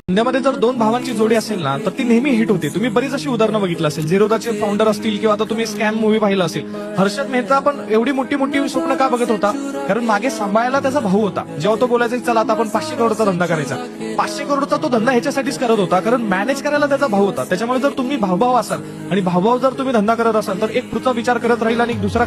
धंद्यामध्ये जर दोन भावांची जोडी असेल ना तर ती नेहमी हिट होते. तुम्ही बरीच अशी उदाहरणं बघितलं असेल. झेरोदाचे फाउंडर असतील किंवा आता तुम्ही स्कॅम मूवी पाहिला असेल. हर्षद मेहता पण एवढी मोठी मोठी स्वप्न का बघत होता? कारण मागे सांभाळायला त्याचा भाऊ होता. जेव्हा तो बोलायचा चला आता आपण 500 करोडचा धंदा करायचा, 500 करोडचा तो धंदा ह्याच्यासाठीच करत होता कारण मॅनेज करायला त्याचा भाऊ होता. त्याच्यामुळे जर तुम्ही भाऊभाऊ असाल आणि भाऊभाऊ जर तुम्ही धंदा करत असाल तर एक पुढचा विचार करत राहील आणि एक दुसरा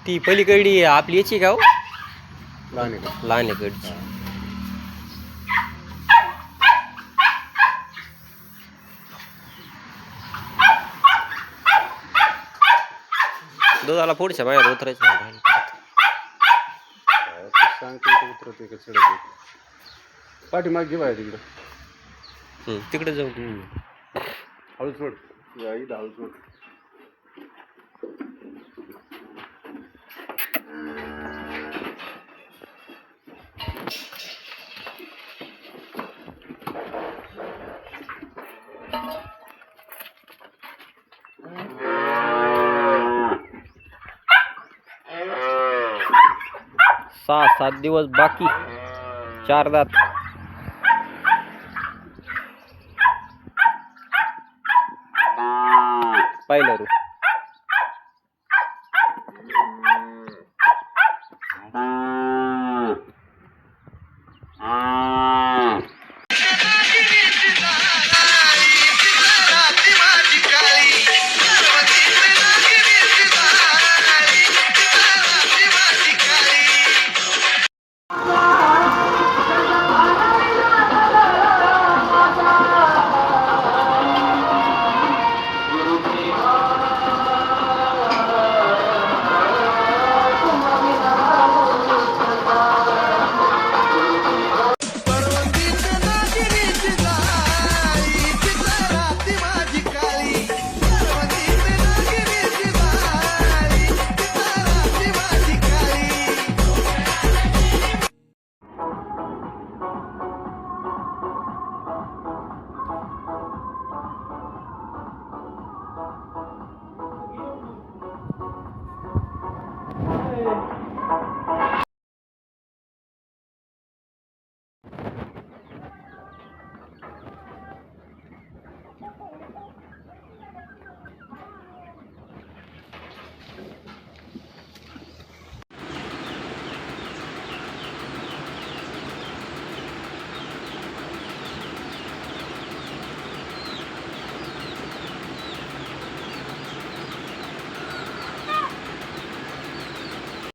ती पलीकडली आपली याची का हो? लहान लहान कडची. दुधाला पुढच्या बाहेर उतरायचं. सांगते उतरते का चढते पाठीमाग घे बाहेर तिकडं. तिकडे जाऊ. हळू सोड हळू सोड. 6-7 दिवस बाकी. 4 दात. पाहिलं रू.